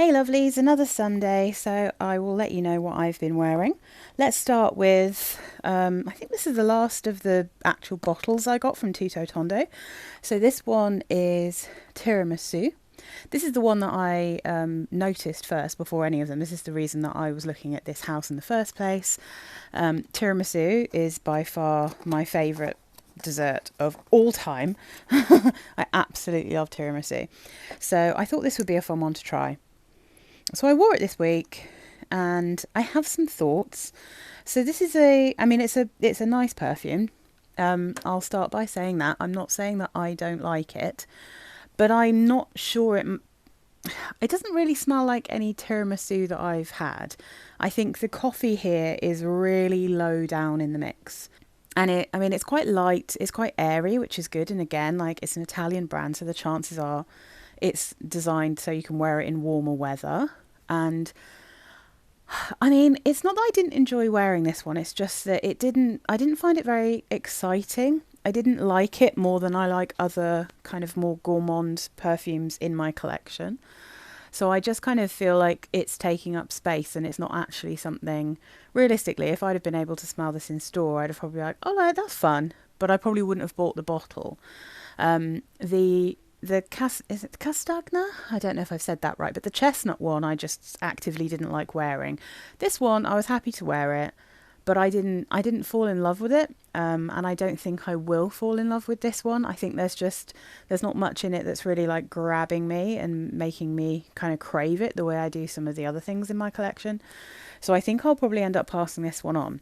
Hey lovelies, another Sunday, so I will let you know what I've been wearing. Let's start with, I think this is the last of the actual bottles I got from Tuto Tondo. So this one is Tiramisu. This is the one that I noticed first before any of them. This is the reason that I was looking at this house in the first place. Tiramisu is by far my favourite dessert of all time. I absolutely love tiramisu. So I thought this would be a fun one to try. So I wore it this week and I have some thoughts. So this is it's a nice perfume. I'll start by saying that. I'm not saying that I don't like it, but I'm not sure it doesn't really smell like any tiramisu that I've had. I think the coffee here is really low down in the mix. And it's quite light, it's quite airy, which is good. And again, like, it's an Italian brand, so the chances are it's designed so you can wear it in warmer weather. And it's not that I didn't enjoy wearing this one, it's just that I didn't find it very exciting. I didn't like it more than I like other kind of more gourmand perfumes in my collection. So I just kind of feel like it's taking up space and it's not actually something. Realistically, if I'd have been able to smell this in store, I'd have probably been like, oh, no, that's fun. But I probably wouldn't have bought the bottle. Is it Castagna? I don't know if I've said that right, but the chestnut one I just actively didn't like wearing. This one, I was happy to wear it, but I didn't fall in love with it. And I don't think I will fall in love with this one. I think there's not much in it that's really like grabbing me and making me kind of crave it the way I do some of the other things in my collection. So I think I'll probably end up passing this one on.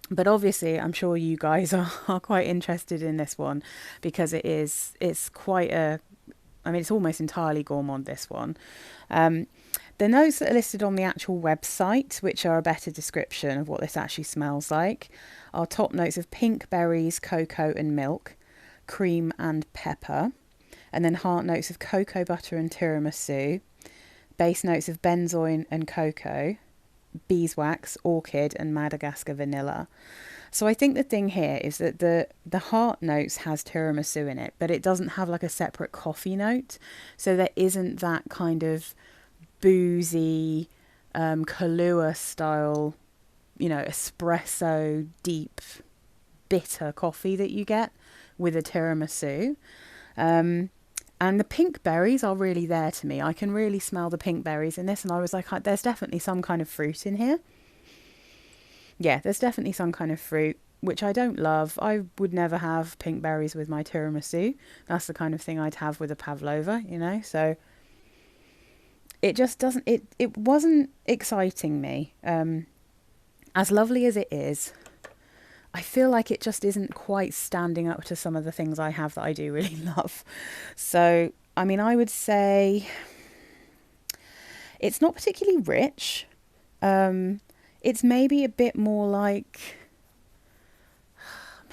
But obviously, I'm sure you guys are quite interested in this one because it's quite it's almost entirely gourmand, this one. The notes that are listed on the actual website, which are a better description of what this actually smells like, are top notes of pink berries, cocoa and milk, cream and pepper, and then heart notes of cocoa butter and tiramisu, base notes of benzoin and cocoa, beeswax, orchid and Madagascar vanilla. So I think the thing here is that the heart notes has tiramisu in it, but it doesn't have like a separate coffee note. So there isn't that kind of boozy, Kahlua style, espresso deep bitter coffee that you get with a tiramisu. And the pink berries are really there to me. I can really smell the pink berries in this, and I was like, there's definitely some kind of fruit in here. Yeah, there's definitely some kind of fruit, which I don't love. I would never have pink berries with my tiramisu. That's the kind of thing I'd have with a pavlova, so it just doesn't, it wasn't exciting me. As lovely as it is, I feel like it just isn't quite standing up to some of the things I have that I do really love. So, I would say it's not particularly rich. It's maybe a bit more like,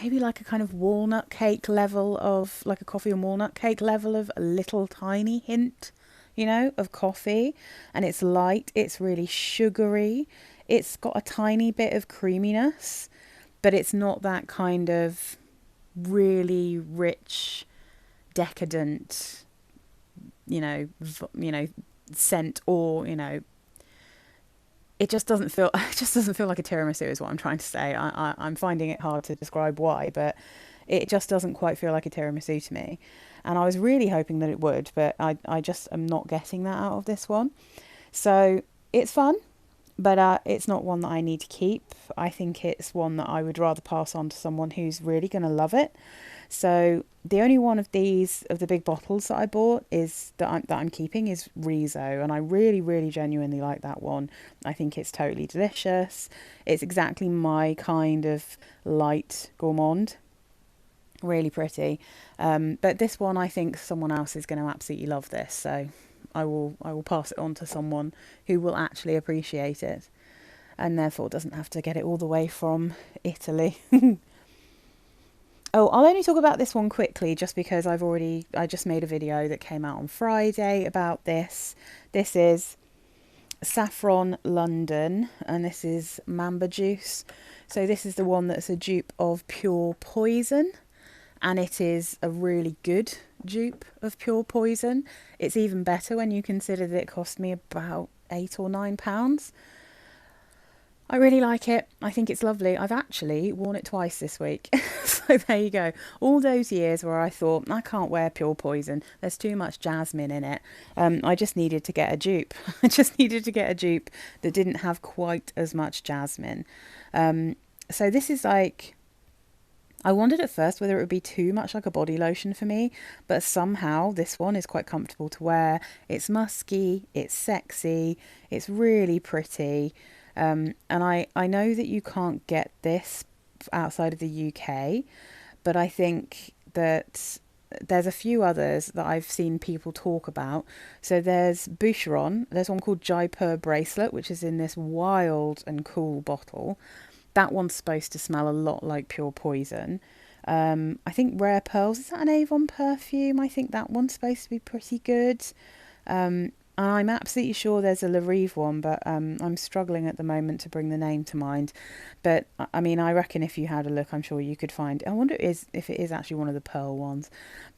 maybe like a kind of walnut cake level of, like a coffee and walnut cake level of a little tiny hint, of coffee. And it's light, it's really sugary. It's got a tiny bit of creaminess, but it's not that kind of really rich, decadent, scent, or it just doesn't feel. It just doesn't feel like a tiramisu, is what I'm trying to say. I'm finding it hard to describe why, but it just doesn't quite feel like a tiramisu to me. And I was really hoping that it would, but I just am not getting that out of this one. So it's fun, but it's not one that I need to keep. I think it's one that I would rather pass on to someone who's really going to love it. So the only one of these, of the big bottles that I bought, is that I'm keeping, is Riso, and I really, really genuinely like that one. I think it's totally delicious. It's exactly my kind of light gourmand. Really pretty. But this one, I think someone else is going to absolutely love this. So I will pass it on to someone who will actually appreciate it, and therefore doesn't have to get it all the way from Italy. Oh, I'll only talk about this one quickly just because I just made a video that came out on Friday about this. This is Saffron London, and this is Mamba Juice. So this is the one that's a dupe of Pure Poison, and it is a really good dupe of Pure Poison. It's even better when you consider that it cost me about £8 or £9. I really like it. I think it's lovely. I've actually worn it twice this week. So there you go. All those years where I thought, I can't wear Pure Poison. There's too much jasmine in it. I just needed to get a dupe. I just needed to get a dupe that didn't have quite as much jasmine. So this is like... I wondered at first whether it would be too much like a body lotion for me, but somehow this one is quite comfortable to wear. It's musky, it's sexy, it's really pretty. And I know that you can't get this outside of the UK, but I think that there's a few others that I've seen people talk about. So there's Boucheron, there's one called Jaipur Bracelet, which is in this wild and cool bottle. That one's supposed to smell a lot like Pure Poison. I think Rare Pearls, is that an Avon perfume? I think that one's supposed to be pretty good. And I'm absolutely sure there's a La Rive one, but I'm struggling at the moment to bring the name to mind. But I mean, I reckon if you had a look, I'm sure you could find. I wonder if it is actually one of the Pearl ones.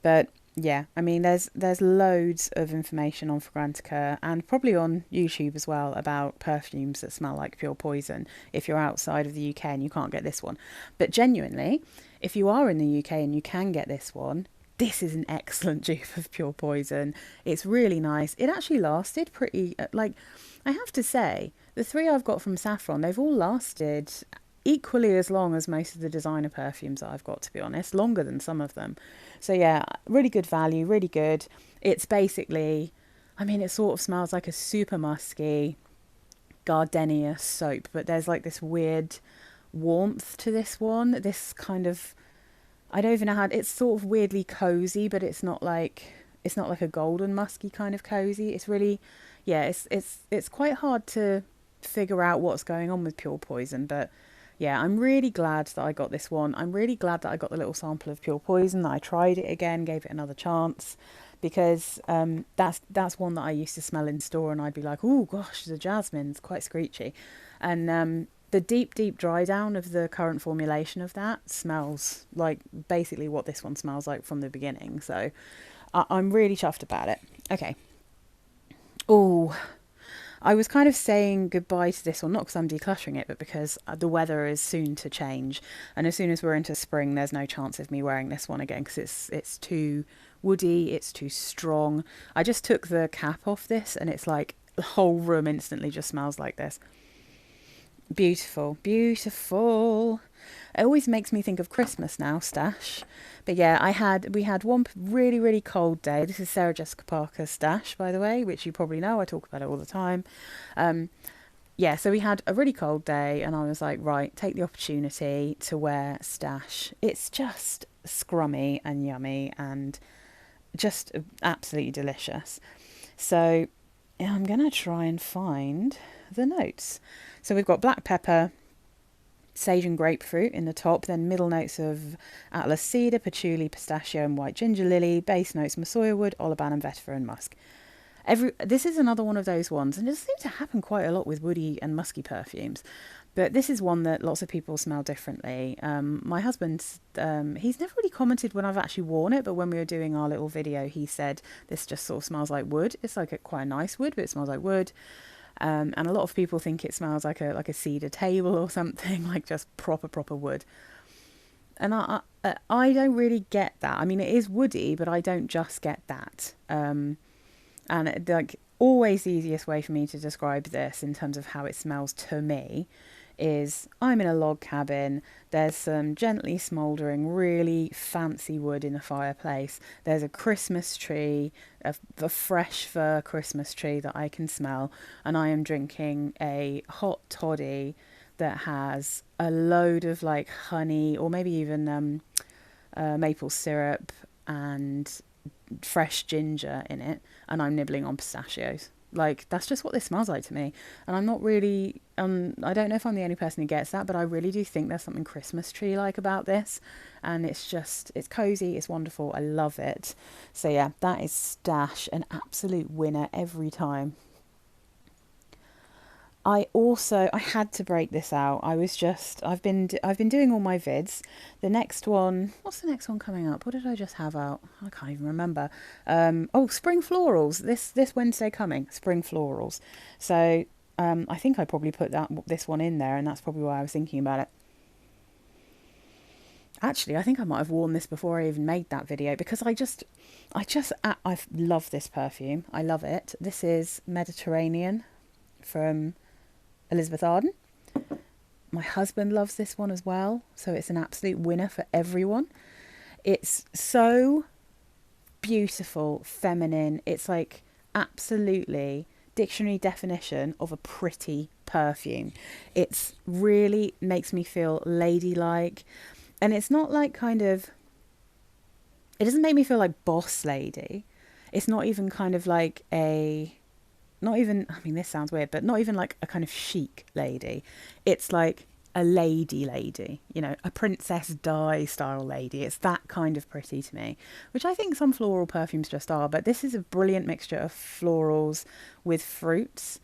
But yeah, I mean, there's loads of information on Fragrantica and probably on YouTube as well about perfumes that smell like Pure Poison if you're outside of the UK and you can't get this one. But genuinely, if you are in the UK and you can get this one, this is an excellent dupe of Pure Poison. It's really nice. It actually lasted pretty, like, I have to say, the three I've got from Saffron, they've all lasted equally as long as most of the designer perfumes that I've got, to be honest, longer than some of them. So yeah, really good value, really good. It's basically, I mean, it sort of smells like a super musky gardenia soap, but there's like this weird warmth to this one. This kind of, I don't even know how, it's sort of weirdly cozy, but it's not like a golden musky kind of cozy. It's really, yeah, it's quite hard to figure out what's going on with Pure Poison, but yeah, I'm really glad that I got this one. I'm really glad that I got the little sample of Pure Poison, that I tried it again, gave it another chance, because that's one that I used to smell in store and I'd be like, oh gosh, the jasmine's quite screechy. And the deep dry down of the current formulation of that smells like basically what this one smells like from the beginning. So I'm really chuffed about it. Okay. Oh, I was kind of saying goodbye to this one, not because I'm decluttering it, but because the weather is soon to change. And as soon as we're into spring, there's no chance of me wearing this one again because it's too woody, it's too strong. I just took the cap off this and it's like the whole room instantly just smells like this. Beautiful, beautiful. It always makes me think of Christmas now, stash. But yeah, we had one really cold day. This is Sarah Jessica Parker's stash, by the way, which you probably know. I talk about it all the time. Yeah, so we had a really cold day and I was like, right, take the opportunity to wear stash. It's just scrummy and yummy and just absolutely delicious. So yeah, I'm going to try and find the notes. So we've got black pepper, sage and grapefruit in the top, then middle notes of atlas cedar, patchouli, pistachio and white ginger lily, base notes massoya wood, oliban and vetiver and musk. This is another one of those ones, and it seems to happen quite a lot with woody and musky perfumes, but this is one that lots of people smell differently. My husband, he's never really commented when I've actually worn it, but when we were doing our little video, he said this just sort of smells like wood. It's like quite a nice wood, but it smells like wood. And a lot of people think it smells like a cedar table or something, like just proper wood. And I don't really get that. I mean, it is woody, but I don't just get that. And like always the easiest way for me to describe this in terms of how it smells to me is I'm in a log cabin, there's some gently smouldering, really fancy wood in the fireplace, there's a Christmas tree, a fresh fir Christmas tree that I can smell, and I am drinking a hot toddy that has a load of like honey or maybe even maple syrup and fresh ginger in it, and I'm nibbling on pistachios. Like, that's just what this smells like to me. And I'm not really, I don't know if I'm the only person who gets that, but I really do think there's something Christmas tree-like about this. And it's just, it's cozy, it's wonderful, I love it. So yeah, that is Stash, an absolute winner every time. I had to break this out. I've been doing all my vids. The next one, what's the next one coming up? What did I just have out? I can't even remember. Oh, Spring Florals. This Wednesday coming, Spring Florals. So I think I probably put this one in there, and that's probably why I was thinking about it. Actually, I think I might have worn this before I even made that video, because I love this perfume. I love it. This is Mediterranean from Elizabeth Arden. My husband loves this one as well, so it's an absolute winner for everyone. It's so beautiful, feminine. It's like absolutely dictionary definition of a pretty perfume. It's really makes me feel ladylike, and it's not like it doesn't make me feel like boss lady. It's not even kind of like not even, I mean, this sounds weird, but not even like a kind of chic lady. It's like a lady, you know, a Princess Di style lady. It's that kind of pretty to me, which I think some floral perfumes just are. But this is a brilliant mixture of florals with fruits,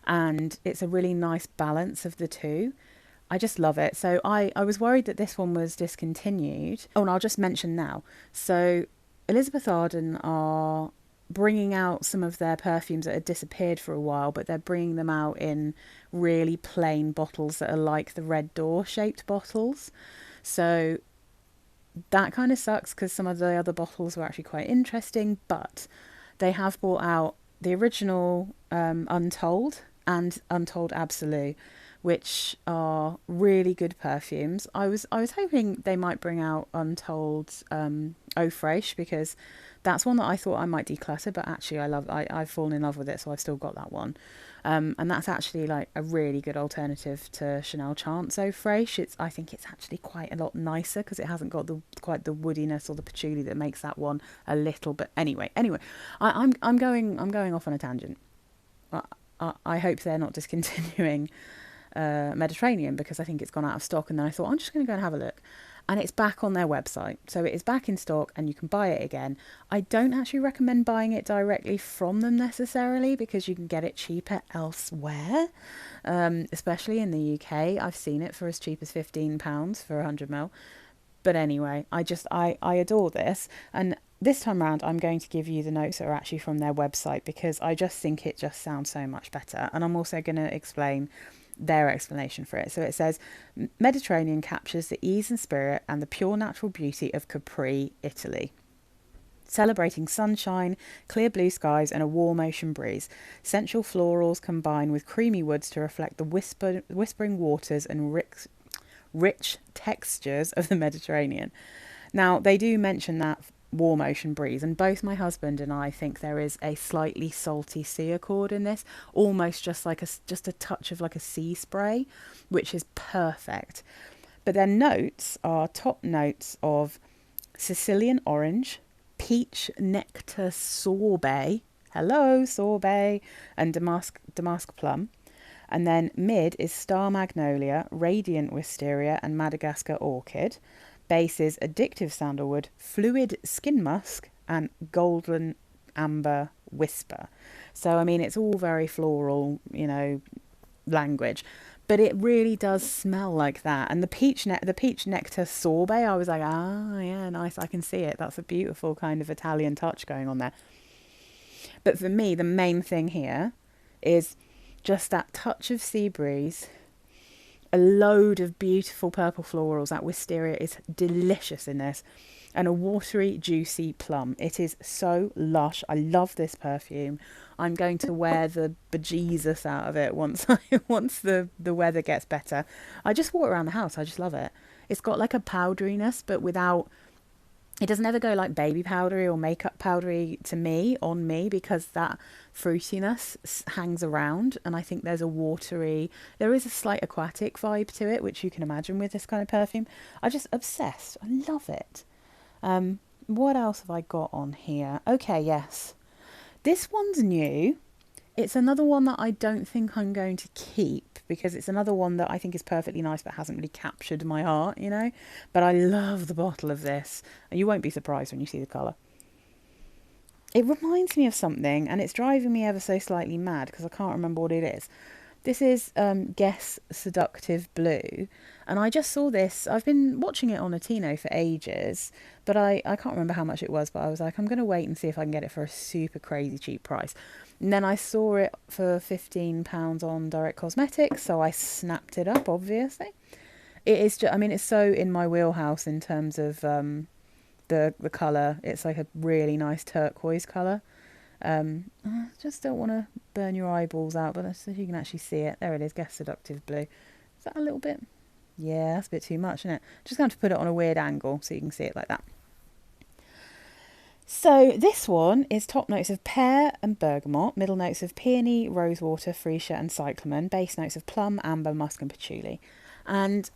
and it's a really nice balance of the two. I just love it. So I was worried that this one was discontinued. Oh, and I'll just mention now. So Elizabeth Arden are bringing out some of their perfumes that had disappeared for a while, but they're bringing them out in really plain bottles that are like the Red Door shaped bottles. So that kind of sucks, because some of the other bottles were actually quite interesting, but they have brought out the original Untold and Untold Absolu, which are really good perfumes. I was hoping they might bring out Untold Eau Fraiche, because that's one that I thought I might declutter, but actually I've fallen in love with it, so I've still got that one. And that's actually like a really good alternative to Chanel Chance Eau Fraiche. I think it's actually quite a lot nicer, because it hasn't got quite the woodiness or the patchouli that makes that one a little bit. Anyway, I'm going off on a tangent. I hope they're not discontinuing Mediterranean, because I think it's gone out of stock, and then I thought I'm just going to go and have a look, and it's back on their website, so it is back in stock and you can buy it again. I don't actually recommend buying it directly from them necessarily, because you can get it cheaper elsewhere, especially in the UK. I've seen it for as cheap as £15 for 100ml. But anyway, I adore this, and this time around I'm going to give you the notes that are actually from their website, because I just think it just sounds so much better, and I'm also going to explain their explanation for it. So it says, Mediterranean captures the ease and spirit and the pure natural beauty of Capri, Italy. Celebrating sunshine, clear blue skies and a warm ocean breeze. Sensual florals combine with creamy woods to reflect the whispering waters and rich textures of the Mediterranean. Now, they do mention that warm ocean breeze, and both my husband and I think there is a slightly salty sea accord in this, almost just like just a touch of like a sea spray, which is perfect. But their notes are top notes of Sicilian orange, peach nectar sorbet, hello sorbet, and damask plum. And then mid is star magnolia, radiant wisteria and Madagascar orchid. Base is addictive sandalwood, fluid skin musk, and golden amber whisper. So, I mean, it's all very floral, you know, language, but it really does smell like that. And the peach nectar sorbet, I was like, ah, yeah, nice. I can see it. That's a beautiful kind of Italian touch going on there. But for me, the main thing here is just that touch of sea breeze, a load of beautiful purple florals. That wisteria is delicious in this, and a watery, juicy plum. It is so lush. I love this perfume. I'm going to wear the bejesus out of it once the weather gets better. I just walk around the house. I just love it. It's got like a powderiness, but without. It doesn't ever go like baby powdery or makeup powdery to me, on me, because that fruitiness hangs around, and I think there is a slight aquatic vibe to it, which you can imagine with this kind of perfume. I'm just obsessed. I love it. What else have I got on here? Okay, yes. This one's new. It's another one that I don't think I'm going to keep, because it's another one that I think is perfectly nice but hasn't really captured my heart, you know. But I love the bottle of this. And you won't be surprised when you see the colour. It reminds me of something, and it's driving me ever so slightly mad because I can't remember what it is. This is Guess Seductive Blue. And I just saw this. I've been watching it on a Tino for ages, but I can't remember how much it was, but I was like, I'm going to wait and see if I can get it for a super crazy cheap price. And then I saw it for £15 on Direct Cosmetics, so I snapped it up, obviously. It is just, I mean, it's so in my wheelhouse in terms of the colour. It's like a really nice turquoise colour. I just don't want to burn your eyeballs out, but let's see if you can actually see it. There it is, Guess Seductive Blue. Is that a little bit? Yeah, that's a bit too much, isn't it? Just going to put it on a weird angle so you can see it like that. So this one is top notes of pear and bergamot, middle notes of peony, rosewater, freesia and cyclamen, base notes of plum, amber, musk and patchouli. And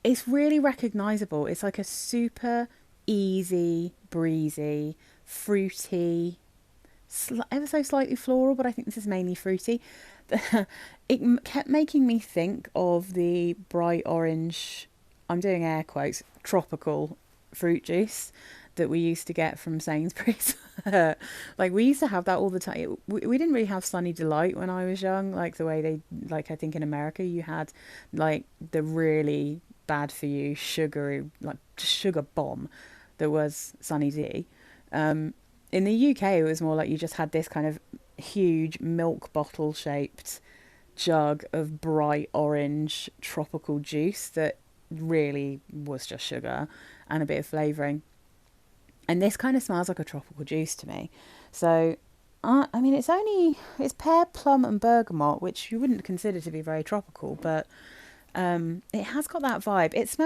it's really recognisable. It's like a super easy, breezy, fruity, ever so slightly floral, but I think this is mainly fruity. It kept making me think of the bright orange, I'm doing air quotes, tropical fruit juice that we used to get from Sainsbury's. Like we used to have that all the time. We didn't really have Sunny Delight when I was young, like the way they, like I think in America you had like the really bad for you sugary, like sugar bomb that was Sunny D. In the UK, it was more like you just had this kind of huge milk bottle shaped jug of bright orange tropical juice that really was just sugar and a bit of flavouring. And this kind of smells like a tropical juice to me. So, I mean, it's pear, plum and bergamot, which you wouldn't consider to be very tropical, but it has got that vibe. It's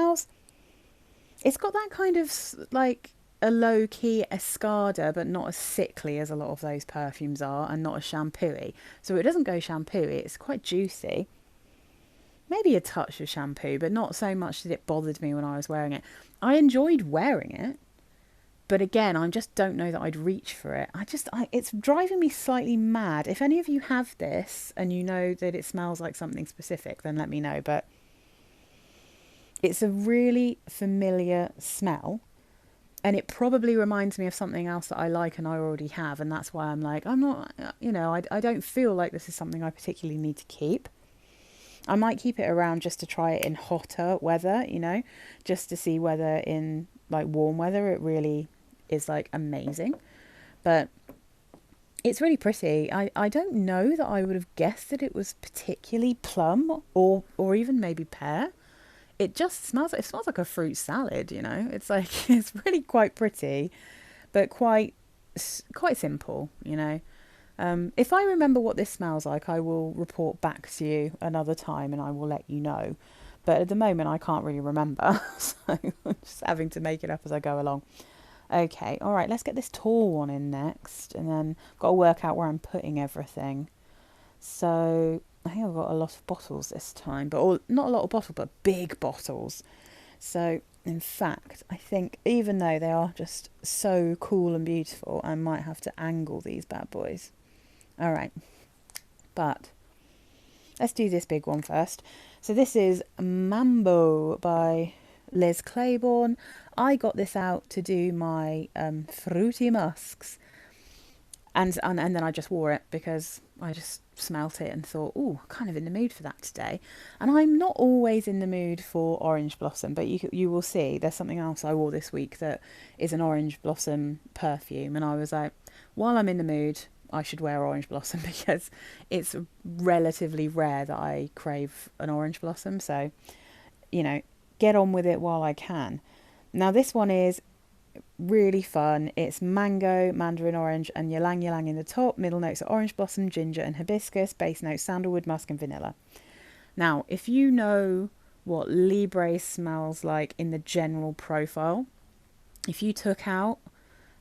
got that kind of like a low-key escada, but not as sickly as a lot of those perfumes are, and not as shampooey. So it doesn't go shampooey, it's quite juicy. Maybe a touch of shampoo, but not so much that it bothered me when I was wearing it. I enjoyed wearing it, but again, I just don't know that I'd reach for it. It's driving me slightly mad. If any of you have this and you know that it smells like something specific, then let me know. But it's a really familiar smell. And it probably reminds me of something else that I like and I already have. And that's why I'm like, I'm not, I don't feel like this is something I particularly need to keep. I might keep it around just to try it in hotter weather, just to see whether in like warm weather it really is like amazing. But it's really pretty. I don't know that I would have guessed that it was particularly plum or even maybe pear. It smells like a fruit salad, It's like, it's really quite pretty, but quite simple, If I remember what this smells like, I will report back to you another time and I will let you know. But at the moment, I can't really remember, so I'm just having to make it up as I go along. Okay, all right, let's get this tall one in next, and then I've got to work out where I'm putting everything. So I think I've got a lot of bottles this time, but not a lot of bottles, but big bottles. So in fact, I think even though they are just so cool and beautiful, I might have to angle these bad boys. All right, but let's do this big one first. So this is Mambo by Liz Claiborne. I got this out to do my fruity musks. And then I just wore it because I just smelt it and thought, ooh, kind of in the mood for that today. And I'm not always in the mood for orange blossom, but you will see there's something else I wore this week that is an orange blossom perfume. And I was like, while I'm in the mood, I should wear orange blossom because it's relatively rare that I crave an orange blossom. So, get on with it while I can. Now this one is really fun. It's mango, mandarin orange and ylang ylang in the top. Middle notes are orange blossom, ginger and hibiscus. Base notes sandalwood, musk and vanilla. Now, if you know what Libre smells like in the general profile, if you took out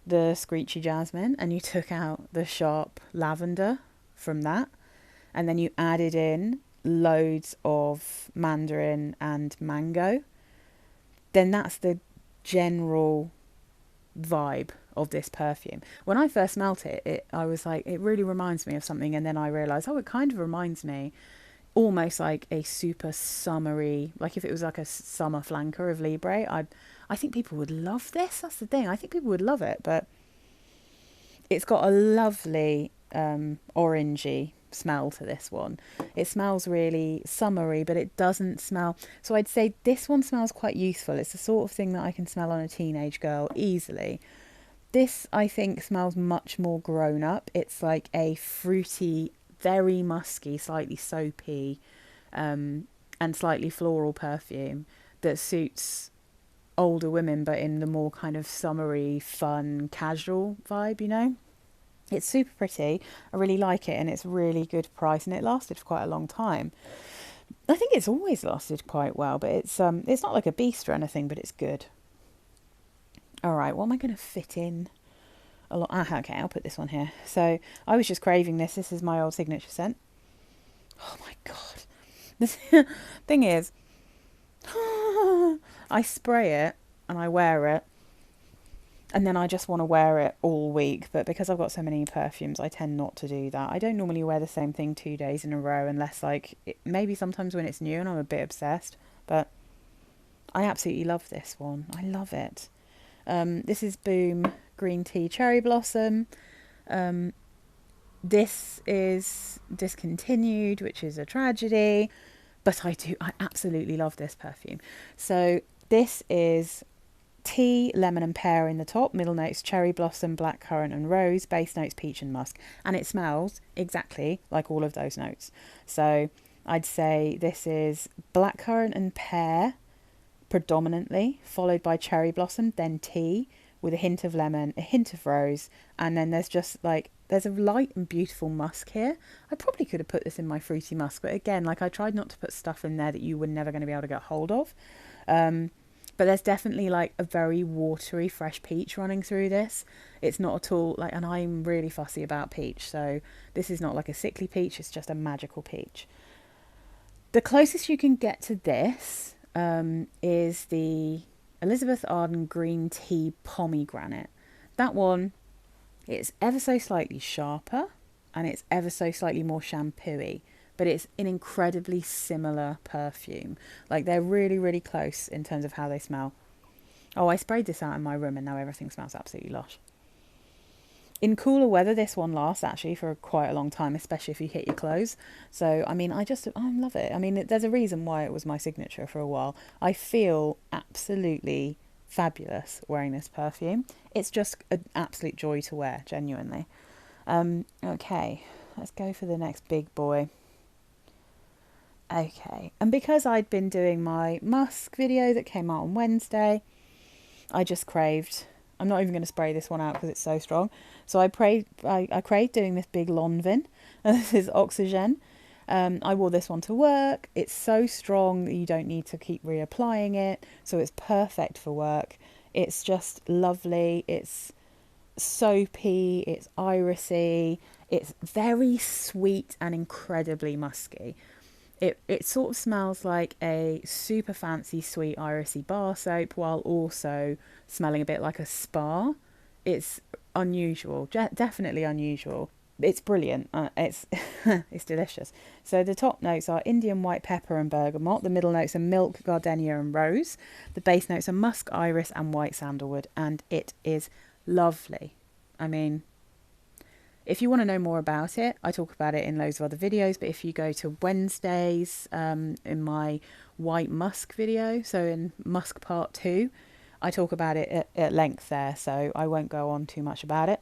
the screechy jasmine and you took out the sharp lavender from that, and then you added in loads of mandarin and mango, then that's the general vibe of this perfume. When I first smelt it, I was like, it really reminds me of something, and then I realised, it kind of reminds me almost like a super summery, like if it was like a summer flanker of Libre. I think people would love this. That's the thing. I think people would love it, but it's got a lovely orangey smell to this one. It smells really summery, but it doesn't smell... So I'd say this one smells quite youthful. It's the sort of thing that I can smell on a teenage girl easily. This, I think, smells much more grown up. It's like a fruity, very musky, slightly soapy, and slightly floral perfume that suits older women, but in the more kind of summery, fun, casual vibe, you know? It's super pretty. I really like it, and it's really good price, and it lasted for quite a long time. I think it's always lasted quite well, but it's not like a beast or anything, but it's good. All right, what am I going to fit in? A lot. Okay, I'll put this one here. So I was just craving this. This is my old signature scent. Oh my god. The thing is, I spray it and I wear it, and then I just want to wear it all week. But because I've got so many perfumes, I tend not to do that. I don't normally wear the same thing 2 days in a row unless, like, maybe sometimes when it's new and I'm a bit obsessed. But I absolutely love this one. I love it. This is Boum Green Tea Cherry Blossom. This is discontinued, which is a tragedy, but I absolutely love this perfume. So this is tea, lemon and pear in the top, middle notes cherry blossom, blackcurrant and rose, base notes peach and musk, and it smells exactly like all of those notes. So I'd say this is blackcurrant and pear predominantly, followed by cherry blossom, then tea with a hint of lemon, a hint of rose, and then there's just like, there's a light and beautiful musk here. I probably could have put this in my fruity musk, but again, like, I tried not to put stuff in there that you were never going to be able to get hold of. But there's definitely like a very watery, fresh peach running through this. It's not at all like, and I'm really fussy about peach, so this is not like a sickly peach, it's just a magical peach. The closest you can get to this is the Elizabeth Arden Green Tea Pomegranate. That one, it's ever so slightly sharper and it's ever so slightly more shampooey, but it's an incredibly similar perfume. Like, they're really, really close in terms of how they smell. Oh, I sprayed this out in my room and now everything smells absolutely lush. In cooler weather, this one lasts actually for quite a long time, especially if you hit your clothes. So, I mean, I love it. I mean, there's a reason why it was my signature for a while. I feel absolutely fabulous wearing this perfume. It's just an absolute joy to wear, genuinely. Okay, let's go for the next big boy. Okay, and because I'd been doing my musk video that came out on Wednesday, I just craved... I'm not even going to spray this one out because it's so strong. So I craved doing this big Lanvin. This is Oxygene. I wore this one to work. It's so strong that you don't need to keep reapplying it. So it's perfect for work. It's just lovely. It's soapy. It's irisy. It's very sweet and incredibly musky. It sort of smells like a super fancy sweet irisy bar soap while also smelling a bit like a spa. It's unusual, definitely unusual. It's brilliant. It's it's delicious. So the top notes are Indian white pepper and bergamot. The middle notes are milk, gardenia and rose. The base notes are musk, iris and white sandalwood, and it is lovely. I mean, if you want to know more about it, I talk about it in loads of other videos, but if you go to Wednesdays in my white musk video, so in musk part 2, I talk about it at length there, so I won't go on too much about it.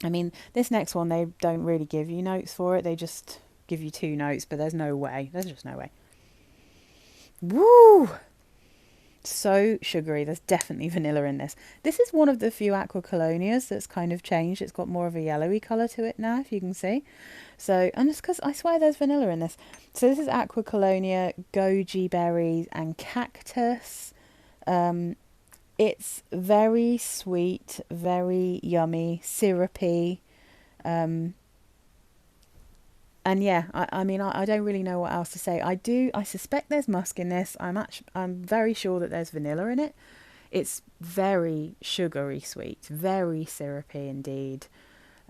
I mean, this next one, they don't really give you notes for it, they just give you 2 notes, but there's just no way. Woo! So sugary. There's definitely vanilla in this. This is one of the few Aqua Colonias that's kind of changed. It's got more of a yellowy colour to it now, if you can see. So, and it's because I swear there's vanilla in this. So this is Aqua Colonia, Goji berries and Cactus. It's very sweet, very yummy, syrupy. And yeah, I mean, I don't really know what else to say. I suspect there's musk in this. I'm very sure that there's vanilla in it. It's very sugary sweet, very syrupy indeed.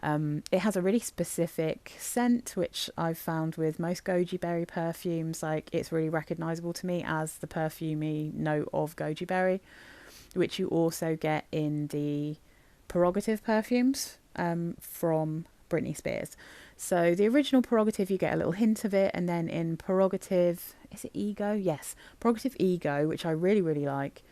It has a really specific scent, which I've found with most goji berry perfumes. Like, it's really recognisable to me as the perfumey note of goji berry, which you also get in the Prerogative perfumes from Britney Spears. So the original Prerogative, you get a little hint of it, and then in Prerogative, is it Ego? Yes, Prerogative Ego, which I really, really like.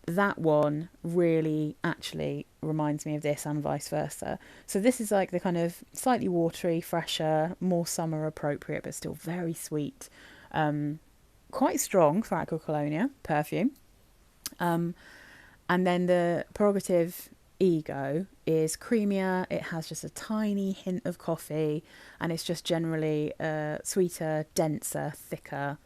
That one really actually reminds me of this and vice versa. So this is like the kind of slightly watery, fresher, more summer appropriate, but still very sweet. Quite strong for Aqua Colonia perfume. And then the Prerogative Ego is creamier. It has just a tiny hint of coffee, and it's just generally sweeter, denser, thicker.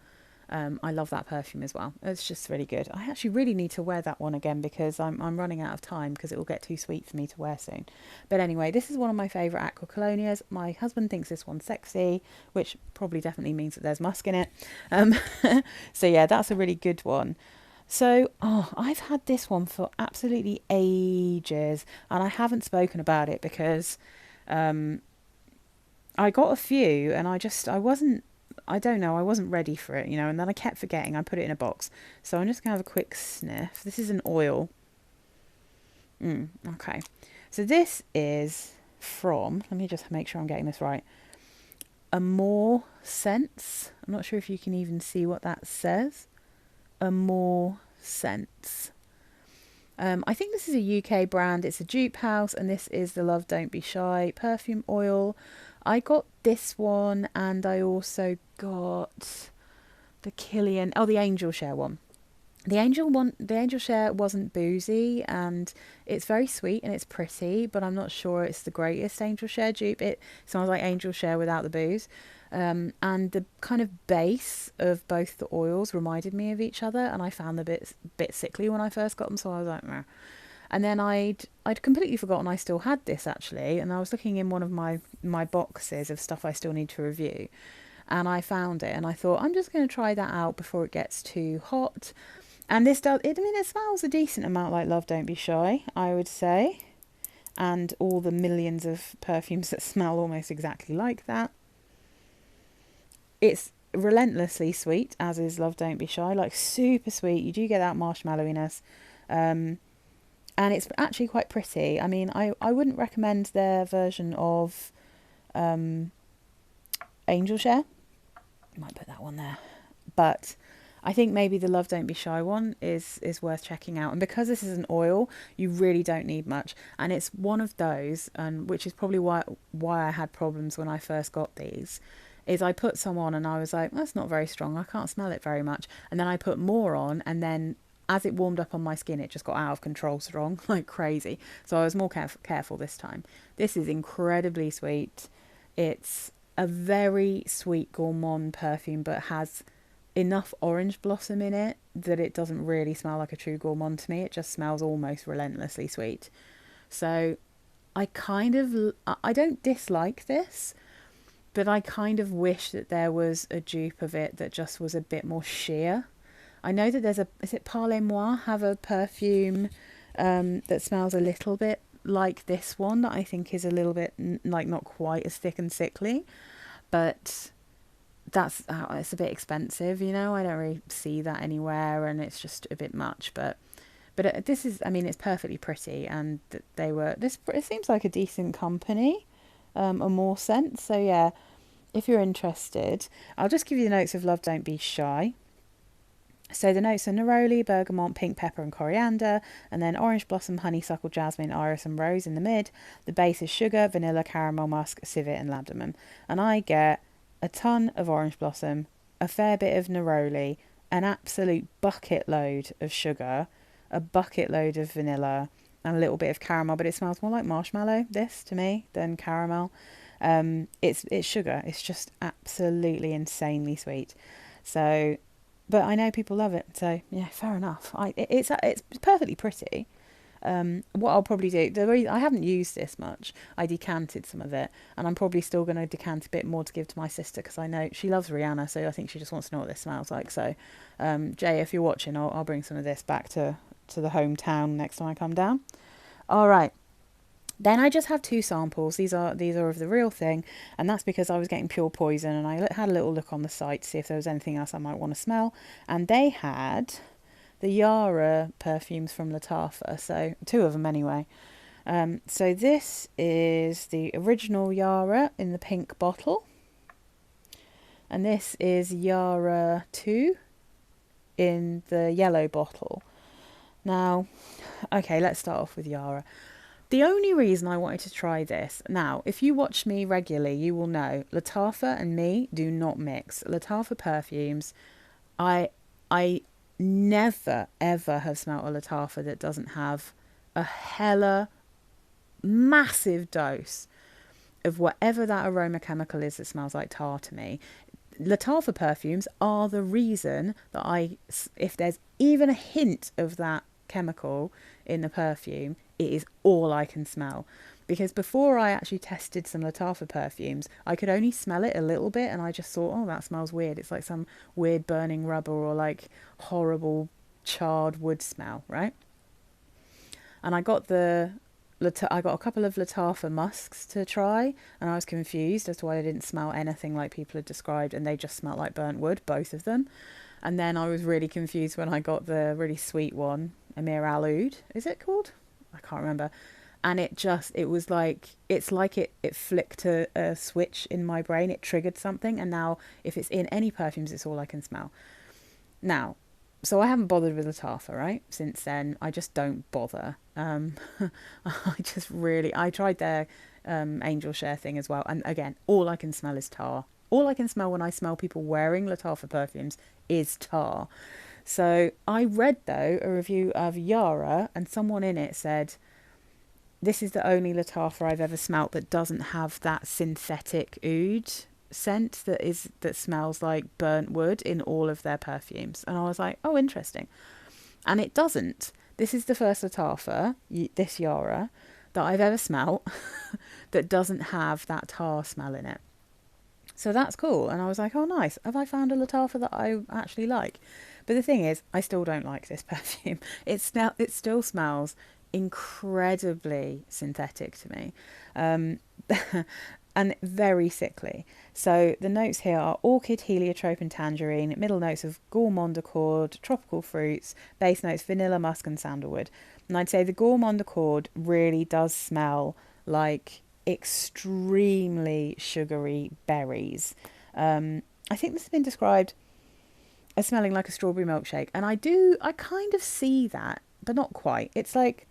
I love that perfume as well. It's just really good. I actually really need to wear that one again because I'm running out of time because it will get too sweet for me to wear soon. But anyway, this is one of my favourite Aqua Colonias. My husband thinks this one's sexy, which probably definitely means that there's musk in it. So yeah, that's a really good one. So, I've had this one for absolutely ages, and I haven't spoken about it because I got a few, and I wasn't, I don't know, I wasn't ready for it, and then I kept forgetting. I put it in a box. So I'm just going to have a quick sniff. This is an oil. Okay. So this is from, let me just make sure I'm getting this right, Amore Scents. I'm not sure if you can even see what that says. Amore Scents. I think this is a UK brand. It's a dupe house, and this is the Love Don't Be Shy perfume oil. I got this one, and I also got the the Angel Share one. The Angel Share wasn't boozy, and it's very sweet and it's pretty, but I'm not sure it's the greatest Angel Share dupe. It sounds like Angel Share without the booze. And the kind of base of both the oils reminded me of each other, and I found them a bit sickly when I first got them, so I was like, meh. And then I'd completely forgotten I still had this actually, and I was looking in one of my boxes of stuff I still need to review, and I found it, and I thought I'm just going to try that out before it gets too hot. And this does, it smells a decent amount like Love Don't Be Shy, I would say, and all the millions of perfumes that smell almost exactly like that. It's relentlessly sweet, as is Love Don't Be Shy, like super sweet. You do get that marshmallowiness. And it's actually quite pretty. I mean, I wouldn't recommend their version of Angel Share. Might put that one there. But I think maybe the Love Don't Be Shy one is worth checking out. And because this is an oil, you really don't need much. And it's one of those, which is probably why I had problems when I first got these, is I put some on and I was like, that's not very strong. I can't smell it very much. And then I put more on, and then as it warmed up on my skin, it just got out of control strong, like crazy. So I was more careful this time. This is incredibly sweet. It's a very sweet gourmand perfume, but has enough orange blossom in it that it doesn't really smell like a true gourmand to me. It just smells almost relentlessly sweet. So I don't dislike this, but I kind of wish that there was a dupe of it that just was a bit more sheer. I know that is it Parlez-moi have a perfume that smells a little bit like this one that I think is a little bit like not quite as thick and sickly, but it's a bit expensive, I don't really see that anywhere, and it's just a bit much, but this is, it's perfectly pretty, and it seems like a decent company, Amore Scents. So yeah, if you're interested, I'll just give you the notes of Love Don't Be Shy. So the notes are neroli, bergamot, pink pepper and coriander, and then orange blossom, honeysuckle, jasmine, iris and rose in the mid. The base is sugar, vanilla, caramel, musk, civet and ladamum. And I get a ton of orange blossom, a fair bit of neroli, an absolute bucket load of sugar, a bucket load of vanilla, and a little bit of caramel, but it smells more like marshmallow, this, to me, than caramel. It's sugar. It's just absolutely insanely sweet. So, but I know people love it, so yeah, fair enough. It's perfectly pretty. What I'll probably do, I haven't used this much. I decanted some of it, and I'm probably still going to decant a bit more to give to my sister, because I know she loves Rihanna, so I think she just wants to know what this smells like. So, Jay, if you're watching, I'll bring some of this back to the hometown next time I come down. All right. Then I just have 2 samples. These are of the real thing, and that's because I was getting Pure Poison, and I had a little look on the site to see if there was anything else I might want to smell, and they had the Yara perfumes from Lattafa, so 2 of them anyway. So this is the original Yara in the pink bottle. And this is Yara 2 in the yellow bottle. Now, okay, let's start off with Yara. The only reason I wanted to try this, now, if you watch me regularly, you will know Lattafa and me do not mix. Lattafa perfumes, I never, ever have smelt a Lattafa that doesn't have a hella massive dose of whatever that aroma chemical is that smells like tar to me. Lattafa perfumes are the reason that if there's even a hint of that chemical in the perfume, it is all I can smell. Because before I actually tested some Lattafa perfumes, I could only smell it a little bit and I just thought, oh, that smells weird. It's like some weird burning rubber or like horrible charred wood smell, right? And I got a couple of Lattafa musks to try, and I was confused as to why they didn't smell anything like people had described, and they just smelled like burnt wood, both of them. And then I was really confused when I got the really sweet one, Amour is it called? I can't remember. And it was like, it's like it flicked a switch in my brain, it triggered something, and now if it's in any perfumes, it's all I can smell. Now, so I haven't bothered with Lattafa, right? Since then, I just don't bother. I tried their Angel Share thing as well. And again, all I can smell is tar. All I can smell when I smell people wearing Lattafa perfumes is tar. So I read, though, a review of Yara, and someone in it said, this is the only Lattafa I've ever smelt that doesn't have that synthetic oud scent that smells like burnt wood in all of their perfumes. And I was like, oh, interesting. And it doesn't. This is the first Lattafa, this Yara, that I've ever smelt that doesn't have that tar smell in it. So that's cool. And I was like, oh, nice. Have I found a Lattafa that I actually like? But the thing is, I still don't like this perfume. It still smells incredibly synthetic to me. And very sickly. So the notes here are orchid, heliotrope and tangerine, middle notes of gourmand accord, tropical fruits, base notes vanilla, musk and sandalwood. And I'd say the gourmand accord really does smell like extremely sugary berries. I think this has been described as smelling like a strawberry milkshake. And I kind of see that, but not quite. It's like,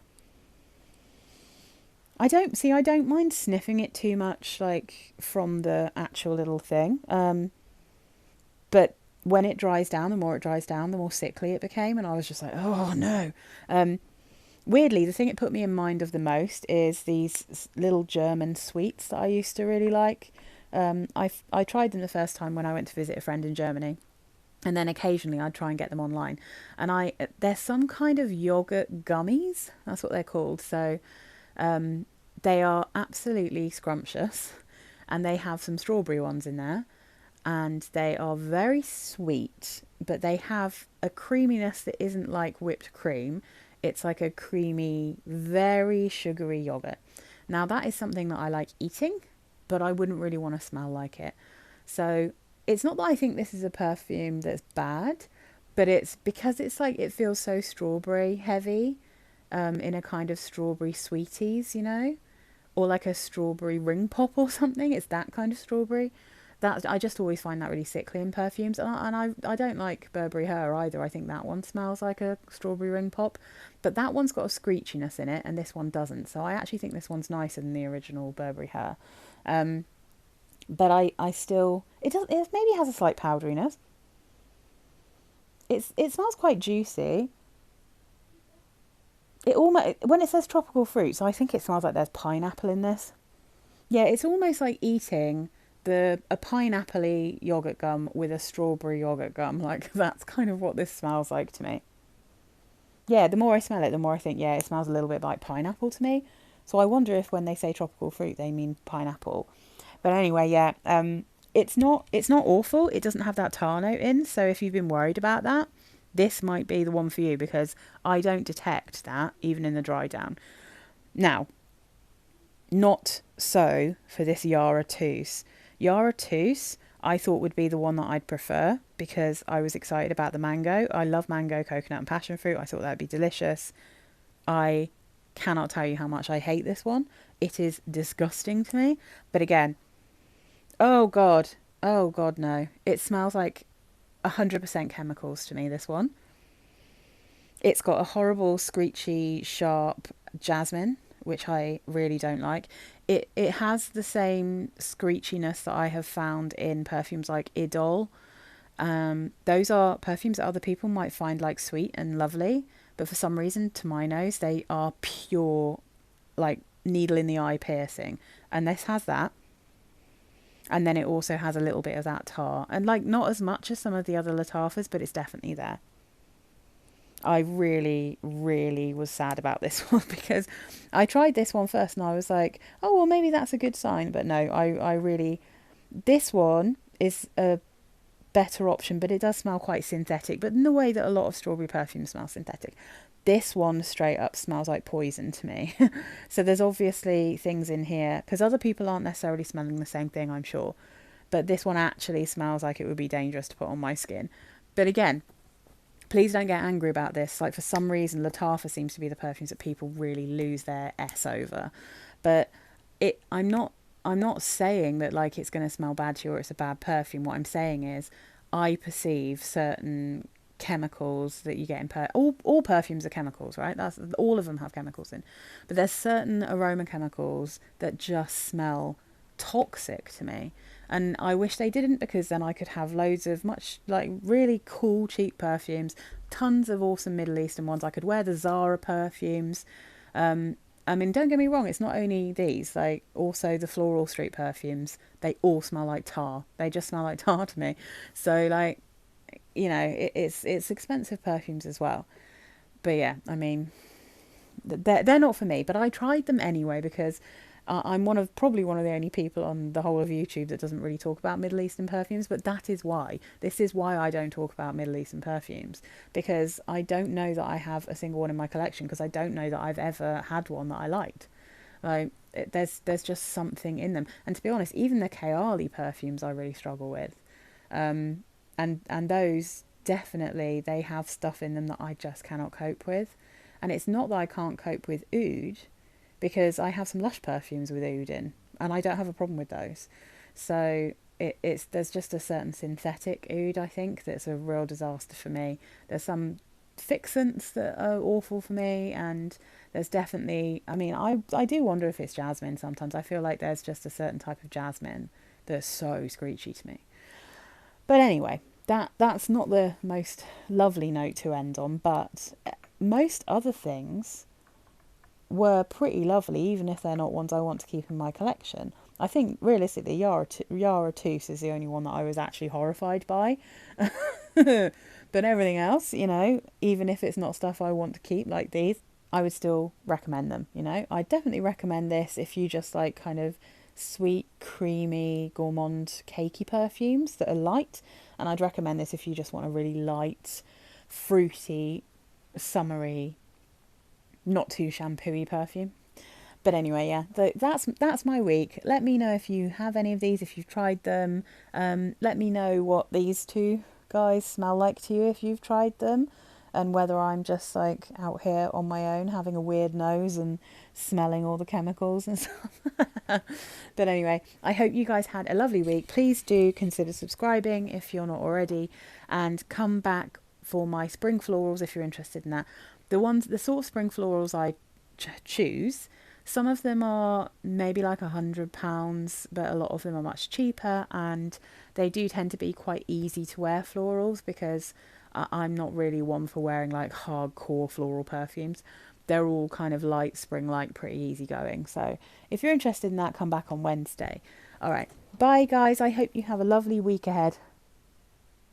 I don't mind sniffing it too much, like, from the actual little thing. But when it dries down, the more it dries down, the more sickly it became. And I was just like, oh, no. Weirdly, the thing it put me in mind of the most is these little German sweets that I used to really like. I tried them the first time when I went to visit a friend in Germany. And then occasionally I'd try and get them online. And they're some kind of yogurt gummies. That's what they're called. So... they are absolutely scrumptious, and they have some strawberry ones in there, and they are very sweet, but they have a creaminess that isn't like whipped cream. It's like a creamy, very sugary yogurt. Now that is something that I like eating, but I wouldn't really want to smell like it. So it's not that I think this is a perfume that's bad, but it's because it's like, it feels so strawberry heavy. In a kind of strawberry sweeties, you know, or like a strawberry ring pop or something. It's that kind of strawberry. That I just always find that really sickly in perfumes, and I don't like Burberry Her either. I think that one smells like a strawberry ring pop, but that one's got a screechiness in it, and this one doesn't. So I actually think this one's nicer than the original Burberry Her. But I still, it maybe has a slight powderiness. It smells quite juicy. It almost, when it says tropical fruits, I think it smells like there's pineapple in this. Yeah, it's almost like eating a pineapple-y yogurt gum with a strawberry yogurt gum. Like, that's kind of what this smells like to me. Yeah, the more I smell it, the more I think, yeah, it smells a little bit like pineapple to me. So I wonder if when they say tropical fruit, they mean pineapple. But anyway, yeah, it's not awful. It doesn't have that tar note in. So if you've been worried about that, this might be the one for you, because I don't detect that even in the dry down. Now, not so for this Yara Tous. Yara Tous I thought would be the one that I'd prefer, because I was excited about the mango. I love mango, coconut and passion fruit. I thought that would be delicious. I cannot tell you how much I hate this one. It is disgusting to me. But again, oh God. Oh God, no. It smells like 100% chemicals to me, this one. It's got a horrible, screechy, sharp jasmine, which I really don't like. It has the same screechiness that I have found in perfumes like Idol. Those are perfumes that other people might find like sweet and lovely, but for some reason, to my nose, they are pure, like needle in the eye piercing. And this has that. And then it also has a little bit of that tar. And like not as much as some of the other Lattafas, but it's definitely there. I really, really was sad about this one because I tried this one first and I was like, oh, well, maybe that's a good sign. But no, I really, this one is a better option, but it does smell quite synthetic, but in the way that a lot of strawberry perfumes smell synthetic. This one straight up smells like poison to me. So there's obviously things in here, because other people aren't necessarily smelling the same thing, I'm sure. But this one actually smells like it would be dangerous to put on my skin. But again, please don't get angry about this. Like for some reason, Lattafa seems to be the perfumes that people really lose their S over. But I'm not saying that like it's going to smell bad to you or it's a bad perfume. What I'm saying is I perceive certain chemicals that you get in all perfumes are chemicals, right? That's all of them have chemicals in. But there's certain aroma chemicals that just smell toxic to me. And I wish they didn't, because then I could have loads of much like really cool cheap perfumes, tons of awesome Middle Eastern ones. I could wear the Zara perfumes. I mean, don't get me wrong, it's not only these, like also the Floral Street perfumes, they all smell like tar. They just smell like tar to me. So like, you know, it's expensive perfumes as well. But yeah, I mean, they're not for me, but I tried them anyway because I'm probably one of the only people on the whole of YouTube that doesn't really talk about Middle Eastern perfumes, but that is why. This is why I don't talk about Middle Eastern perfumes, because I don't know that I have a single one in my collection, because I don't know that I've ever had one that I liked. Like, there's just something in them. And to be honest, even the Kayali perfumes I really struggle with. And those, definitely, they have stuff in them that I just cannot cope with. And it's not that I can't cope with oud, because I have some Lush perfumes with oud in, and I don't have a problem with those. So there's just a certain synthetic oud, I think, that's a real disaster for me. There's some fixants that are awful for me, and there's definitely, I mean, I do wonder if it's jasmine sometimes. I feel like there's just a certain type of jasmine that's so screechy to me. But anyway, that's not the most lovely note to end on, but most other things were pretty lovely, even if they're not ones I want to keep in my collection. I think realistically Yara Tous is the only one that I was actually horrified by. But everything else, you know, even if it's not stuff I want to keep like these, I would still recommend them, you know. I definitely recommend this if you just like kind of sweet, creamy, gourmand, cakey perfumes that are light. And I'd recommend this if you just want a really light, fruity, summery, not too shampoo-y perfume. But anyway, yeah, that's my week. Let me know if you have any of these, if you've tried them. Let me know what these two guys smell like to you if you've tried them, and whether I'm just like out here on my own having a weird nose and smelling all the chemicals and stuff. But anyway, I hope you guys had a lovely week. Please do consider subscribing if you're not already, and come back for my spring florals if you're interested in that. The sort of spring florals I choose, some of them are maybe like £100, but a lot of them are much cheaper, and they do tend to be quite easy to wear florals, because I'm not really one for wearing like hardcore floral perfumes. They're all kind of light, spring-like, pretty easy going. So if you're interested in that, come back on Wednesday. All right, bye guys. I hope you have a lovely week ahead.